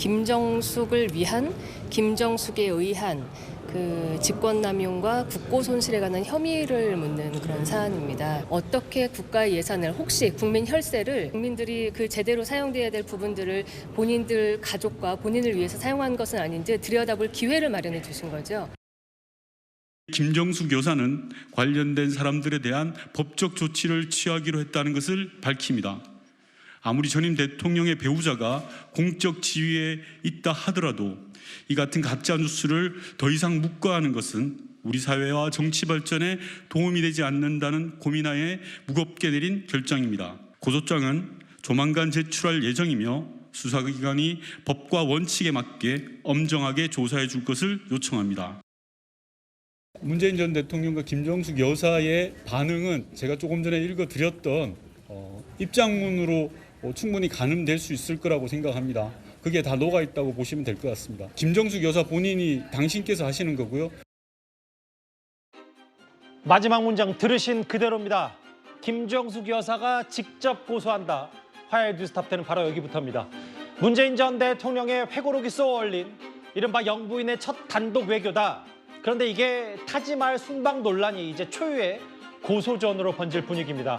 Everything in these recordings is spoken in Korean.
김정숙을 위한 김정숙에 의한 그 직권남용과 국고손실에 관한 혐의를 묻는 그런 사안입니다. 어떻게 국가의 예산을 혹시 국민 혈세를 국민들이 그 제대로 사용돼야 될 부분들을 본인들 가족과 본인을 위해서 사용한 것은 아닌지 들여다볼 기회를 마련해 주신 거죠. 김정숙 여사는 관련된 사람들에 대한 법적 조치를 취하기로 했다는 것을 밝힙니다. 아무리 전임 대통령의 배우자가 공적 지위에 있다 하더라도 이 같은 가짜 뉴스를 더 이상 묵과하는 것은 우리 사회와 정치 발전에 도움이 되지 않는다는 고민하에 무겁게 내린 결정입니다. 고소장은 조만간 제출할 예정이며 수사기관이 법과 원칙에 맞게 엄정하게 조사해 줄 것을 요청합니다. 문재인 전 대통령과 김정숙 여사의 반응은 제가 조금 전에 읽어드렸던 입장문으로 충분히 가늠될 수 있을 거라고 생각합니다. 그게 다 녹아 있다고 보시면 될 것 같습니다. 김정숙 여사 본인이 당신께서 하시는 거고요. 마지막 문장 들으신 그대로입니다. 김정숙 여사가 직접 고소한다. 화요일 뉴스탑10은 바로 여기부터입니다. 문재인 전 대통령의 회고록이 쏘아올린 이른바 영부인의 첫 단독 외교다. 그런데 이게 타지 말 순방 논란이 이제 초유의 고소전으로 번질 분위기입니다.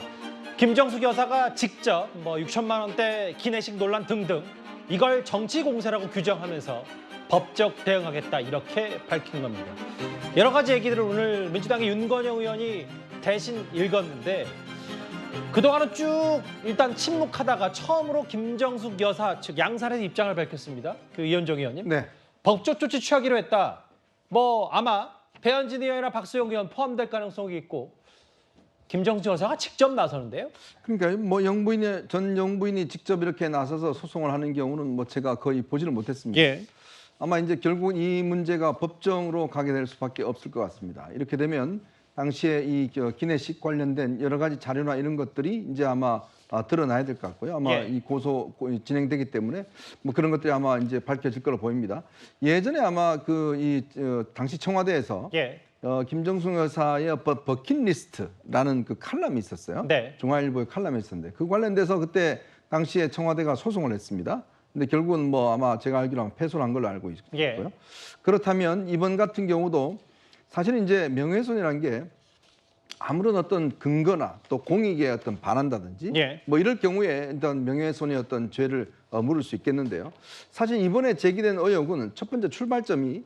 김정숙 여사가 직접 6천만 원대 기내식 논란 등등 이걸 정치 공세라고 규정하면서 법적 대응하겠다 이렇게 밝힌 겁니다. 여러 가지 얘기들을 오늘 민주당의 윤건영 의원이 대신 읽었는데 그동안은 쭉 일단 침묵하다가 처음으로 김정숙 여사 즉 양산에서 입장을 밝혔습니다. 그 이현정 의원님. 네. 법적 조치 취하기로 했다. 아마 배현진 의원이나 박수영 의원 포함될 가능성이 있고 김정숙 여사가 직접 나서는데요. 그러니까 전 영부인이 직접 이렇게 나서서 소송을 하는 경우는 제가 거의 보지를 못했습니다. 예. 아마 이제 결국 이 문제가 법정으로 가게 될 수밖에 없을 것 같습니다. 이렇게 되면 당시에 이 기내식 관련된 여러 가지 자료나 이런 것들이 이제 아마 드러나야 될 것 같고요. 아마 예. 이 고소 진행되기 때문에 그런 것들이 아마 이제 밝혀질 걸로 보입니다. 예전에 아마 당시 청와대에서 예. 김정숙 여사의 버킷리스트라는 그 칼럼이 있었어요. 네. 중앙일보의 칼럼이 있었는데 그 관련돼서 그때 당시에 청와대가 소송을 했습니다. 근데 결국은 아마 제가 알기로는 패소를 한 걸로 알고 있고요. 예. 그렇다면 이번 같은 경우도 사실 이제 명예훼손이라는 게 아무런 어떤 근거나 또 공익에 어떤 반한다든지 예. 이럴 경우에 일단 명예훼손의 어떤 죄를 물을 수 있겠는데요. 사실 이번에 제기된 의혹은 첫 번째 출발점이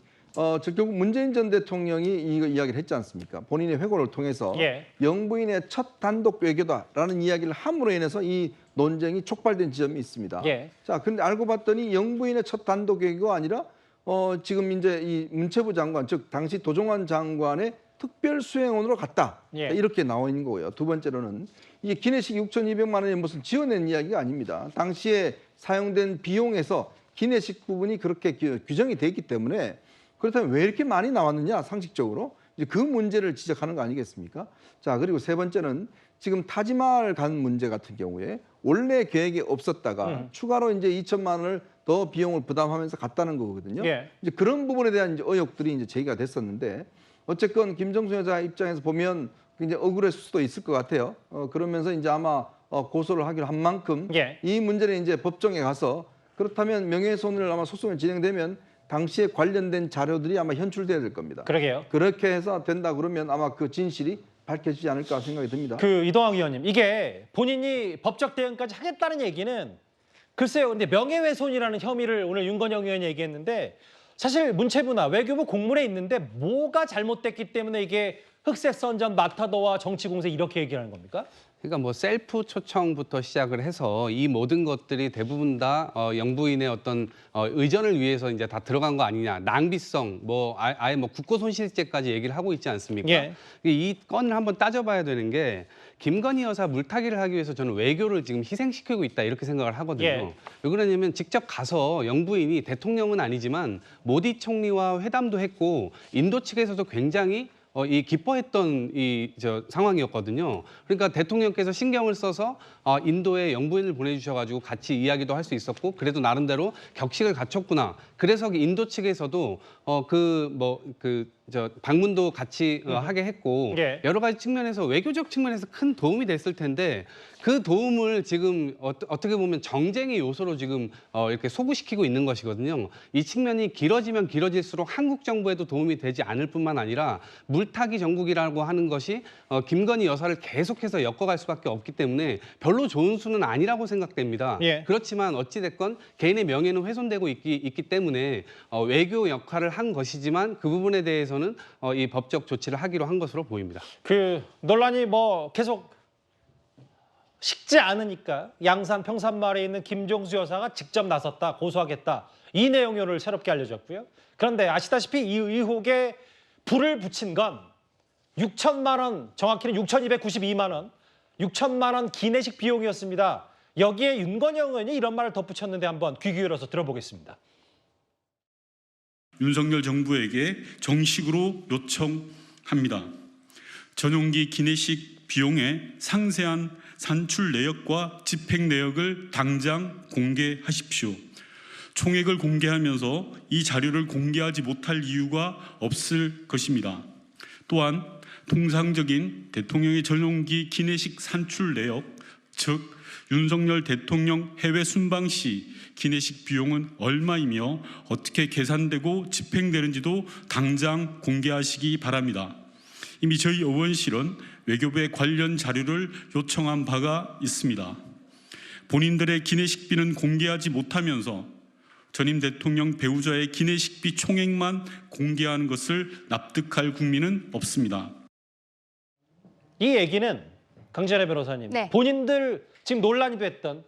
결국 문재인 전 대통령이 이거 이야기를 했지 않습니까? 본인의 회고를 통해서 예. 영부인의 첫 단독 외교다라는 이야기를 함으로 인해서 이 논쟁이 촉발된 지점이 있습니다. 예. 자, 근데 알고 봤더니 영부인의 첫 단독 외교가 아니라 지금 이제 이 문체부 장관, 즉 당시 도종환 장관의 특별 수행원으로 갔다. 예. 이렇게 나와 있는 거고요. 두 번째로는 이 기내식 6,200만 원이 무슨 지어낸 이야기가 아닙니다. 당시에 사용된 비용에서 기내식 부분이 그렇게 규정이 돼 있기 때문에 그렇다면 왜 이렇게 많이 나왔느냐 상식적으로 이제 그 문제를 지적하는 거 아니겠습니까? 자, 그리고 세 번째는 지금 타지마을 간 문제 같은 경우에 원래 계획이 없었다가 추가로 이제 2천만 원을 더 비용을 부담하면서 갔다는 거거든요. 예. 이제 그런 부분에 대한 이제 의혹들이 이제 제기가 됐었는데 어쨌건 김정숙 여사 입장에서 보면 굉장히 억울했을 수도 있을 것 같아요. 그러면서 이제 아마 고소를 하기로 한 만큼 예. 이 문제는 이제 법정에 가서 그렇다면 명예훼손을 아마 소송이 진행되면 당시에 관련된 자료들이 아마 현출돼야 될 겁니다. 그러게요. 그렇게 해서 된다 그러면 아마 그 진실이 밝혀지지 않을까 생각이 듭니다. 이동학 의원님, 이게 본인이 법적 대응까지 하겠다는 얘기는 글쎄요. 근데 명예훼손이라는 혐의를 오늘 윤건영 의원이 얘기했는데 사실 문체부나 외교부 공문에 있는데 뭐가 잘못됐기 때문에 이게 흑색 선전, 마타도와 정치 공세 이렇게 얘기하는 겁니까? 그러니까 셀프 초청부터 시작을 해서 이 모든 것들이 대부분 다 영부인의 어떤 의전을 위해서 이제 다 들어간 거 아니냐, 낭비성, 아예 국고손실죄까지 얘기를 하고 있지 않습니까? 예. 이 건을 한번 따져봐야 되는 게 김건희 여사 물타기를 하기 위해서 저는 외교를 지금 희생시키고 있다 이렇게 생각을 하거든요. 예. 왜 그러냐면 직접 가서 영부인이 대통령은 아니지만 모디 총리와 회담도 했고 인도 측에서도 굉장히 이 기뻐했던 상황이었거든요. 그러니까 대통령께서 신경을 써서 인도에 영부인을 보내주셔가지고 같이 이야기도 할 수 있었고 그래도 나름대로 격식을 갖췄구나. 그래서 인도 측에서도 방문도 같이 하게 했고 예. 여러 가지 측면에서 외교적 측면에서 큰 도움이 됐을 텐데 그 도움을 지금 어떻게 보면 정쟁의 요소로 지금 이렇게 소구시키고 있는 것이거든요. 이 측면이 길어지면 길어질수록 한국 정부에도 도움이 되지 않을 뿐만 아니라 물타기 정국이라고 하는 것이 김건희 여사를 계속해서 엮어갈 수밖에 없기 때문에 별로 좋은 수는 아니라고 생각됩니다. 예. 그렇지만 어찌됐건 개인의 명예는 훼손되고 있기 때문에 외교 역할을 한 것이지만 그 부분에 대해서는 이 법적 조치를 하기로 한 것으로 보입니다. 그 논란이 뭐 계속 식지 않으니까 양산 평산마을에 있는 김종수 여사가 직접 나섰다, 고소하겠다. 이 내용이 오늘 새롭게 알려졌고요. 그런데 아시다시피 이 의혹에 불을 붙인 건 6천만 원, 정확히는 6,292만 원, 6천만 원 기내식 비용이었습니다. 여기에 윤건영 의원이 이런 말을 덧붙였는데 한번 귀 기울여서 들어보겠습니다. 윤석열 정부에게 정식으로 요청합니다. 전용기 기내식 비용의 상세한 산출 내역과 집행 내역을 당장 공개하십시오. 총액을 공개하면서 이 자료를 공개하지 못할 이유가 없을 것입니다. 또한 통상적인 대통령의 전용기 기내식 산출 내역, 즉 윤석열 대통령 해외 순방 시 기내식 비용은 얼마이며 어떻게 계산되고 집행되는지도 당장 공개하시기 바랍니다. 이미 저희 의원실은 외교부에 관련 자료를 요청한 바가 있습니다. 본인들의 기내식비는 공개하지 못하면서 전임 대통령 배우자의 기내식비 총액만 공개하는 것을 납득할 국민은 없습니다. 이 얘기는 강재래 변호사님, 네. 본인들 지금 논란이 됐던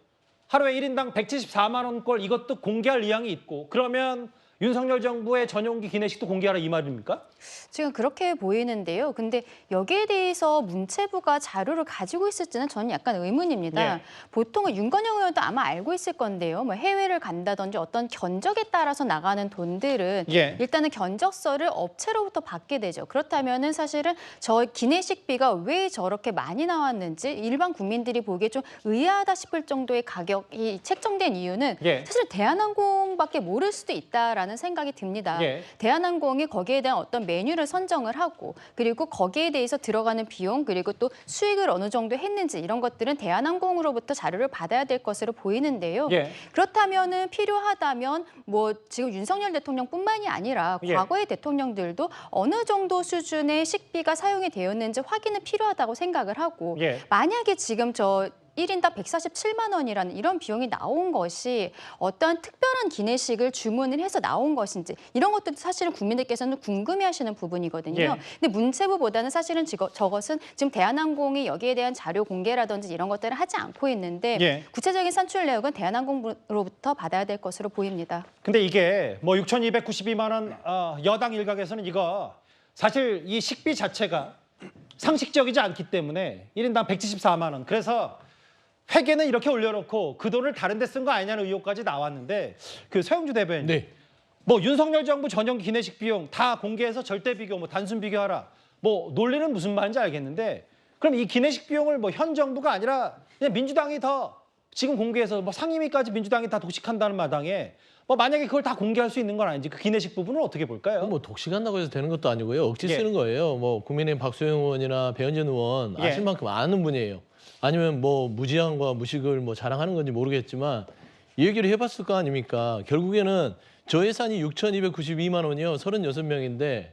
하루에 1인당 174만 원꼴 이것도 공개할 의향이 있고 그러면 윤석열 정부의 전용기 기내식도 공개하라 이 말입니까? 지금 그렇게 보이는데요. 근데 여기에 대해서 문체부가 자료를 가지고 있을지는 저는 약간 의문입니다. 예. 보통은 윤건영 의원도 아마 알고 있을 건데요. 뭐 해외를 간다든지 어떤 견적에 따라서 나가는 돈들은 예. 일단은 견적서를 업체로부터 받게 되죠. 그렇다면은 사실은 저 기내식비가 왜 저렇게 많이 나왔는지 일반 국민들이 보기에 좀 의아하다 싶을 정도의 가격이 책정된 이유는 예. 사실 대한항공밖에 모를 수도 있다라는 생각이 듭니다. 예. 대한항공이 거기에 대한 어떤 메뉴를 선정을 하고 그리고 거기에 대해서 들어가는 비용 그리고 또 수익을 어느 정도 했는지 이런 것들은 대한항공으로부터 자료를 받아야 될 것으로 보이는데요. 예. 그렇다면은 필요하다면 뭐 지금 윤석열 대통령뿐만이 아니라 예. 과거의 대통령들도 어느 정도 수준의 식비가 사용이 되었는지 확인은 필요하다고 생각을 하고 예. 만약에 지금 저 1인당 147만 원이라는 이런 비용이 나온 것이 어떤 특별한 기내식을 주문을 해서 나온 것인지 이런 것들도 사실은 국민들께서는 궁금해하시는 부분이거든요. 예. 근데 문체부보다는 사실은 저것은 지금 대한항공이 여기에 대한 자료 공개라든지 이런 것들을 하지 않고 있는데 예. 구체적인 산출 내역은 대한항공으로부터 받아야 될 것으로 보입니다. 근데 이게 뭐 6,292만 원 여당 일각에서는 이거 사실 이 식비 자체가 상식적이지 않기 때문에 1인당 174만 원. 그래서 회계는 이렇게 올려놓고 그 돈을 다른 데 쓴 거 아니냐는 의혹까지 나왔는데 그 서영주 대변인 네. 뭐 윤석열 정부 전용 기내식 비용 다 공개해서 절대 비교 뭐 단순 비교하라 뭐 논리는 무슨 말인지 알겠는데 그럼 이 기내식 비용을 뭐 현 정부가 아니라 그냥 민주당이 더 지금 공개해서 뭐 상임위까지 민주당이 다 독식한다는 마당에 뭐 만약에 그걸 다 공개할 수 있는 건 아닌지 그 기내식 부분은 어떻게 볼까요? 뭐 독식한다고 해서 되는 것도 아니고요. 억지 예. 쓰는 거예요. 뭐 국민의힘 박소영 의원이나 배현진 의원 예. 아실 만큼 아는 분이에요. 아니면 뭐 무지함과 무식을 뭐 자랑하는 건지 모르겠지만 이 얘기를 해봤을 거 아닙니까? 결국에는 저 예산이 6,292만 원이요. 36명인데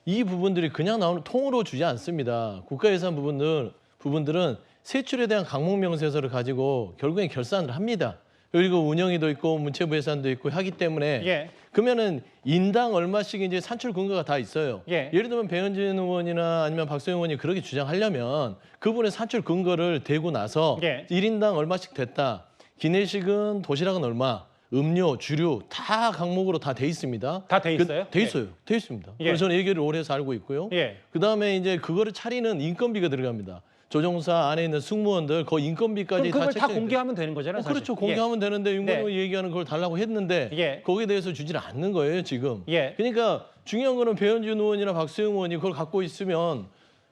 이 부분들이 그냥 나오는 통으로 주지 않습니다. 국가예산 부분들은 세출에 대한 강목 명세서를 가지고 결국엔 결산을 합니다. 그리고 운영위도 있고 문체부 예산도 있고 하기 때문에 예. 그러면은 인당 얼마씩 이제 산출 근거가 다 있어요. 예. 예를 들면 배현진 의원이나 아니면 박소영 의원이 그렇게 주장하려면 그분의 산출 근거를 대고 나서 예. 1인당 얼마씩 됐다. 기내식은 도시락은 얼마, 음료, 주류 다 강목으로 다 돼 있습니다. 다 돼 있어요? 돼 있어요. 돼 있습니다. 예. 그래서 저는 얘기를 오래 해서 알고 있고요. 예. 그다음에 이제 그거를 차리는 인건비가 들어갑니다. 조종사 안에 있는 승무원들 그 인건비까지 그럼 그걸 다 책정이 공개하면 되는 거잖아요. 사실. 그렇죠. 공개하면 되는데 윤건호 네. 얘기하는 걸 달라고 했는데 예. 거기에 대해서 주지를 않는 거예요 지금. 예. 그러니까 중요한 거는 배현준 의원이나 박수영 의원이 그걸 갖고 있으면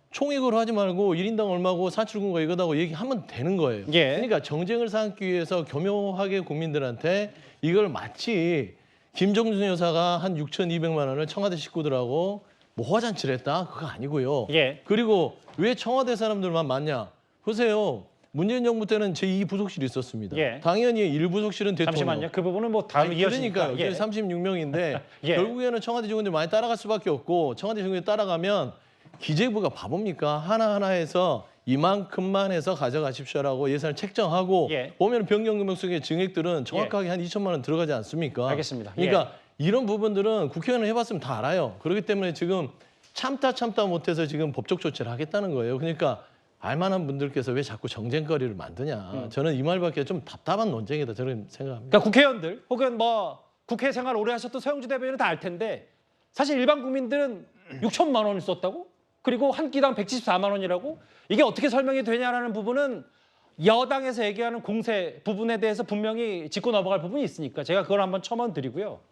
총액으로 하지 말고 1인당 얼마고 사출금고 이거다고 얘기하면 되는 거예요. 예. 그러니까 정쟁을 삼기 위해서 교묘하게 국민들한테 이걸 마치 김정준 여사가 한 6,200만 원을 청와대 식구들하고 뭐 화잔치를 했다? 그거 아니고요. 예. 그리고 왜 청와대 사람들만 많냐? 보세요. 문재인 정부 때는 제2부속실이 있었습니다. 예. 당연히 1부속실은 대통령. 잠시만요. 그 부분은 뭐 다음 이어지니까. 그러니까요. 36명인데 예. 결국에는 청와대 직원들이 많이 따라갈 수밖에 없고 청와대 직원들이 따라가면 기재부가 바보입니까? 하나하나 해서 이만큼만 해서 가져가십시오라고 예산을 책정하고 예. 보면 변경금액 속의 증액들은 정확하게 한 2천만 원 들어가지 않습니까? 알겠습니다. 그러니까 이런 부분들은 국회의원을 해봤으면 다 알아요. 그렇기 때문에 지금 참다 못해서 지금 법적 조치를 하겠다는 거예요. 그러니까 알만한 분들께서 왜 자꾸 정쟁거리를 만드냐. 저는 이 말밖에 좀 답답한 논쟁이다 저는 생각합니다. 그러니까 국회의원들 혹은 뭐 국회 생활 오래 하셨던 서영주 대변인은 다 알 텐데 사실 일반 국민들은 6천만 원을 썼다고? 그리고 한 끼당 174만 원이라고? 이게 어떻게 설명이 되냐라는 부분은 여당에서 얘기하는 공세 부분에 대해서 분명히 짚고 넘어갈 부분이 있으니까 제가 그걸 한번 첨언 드리고요.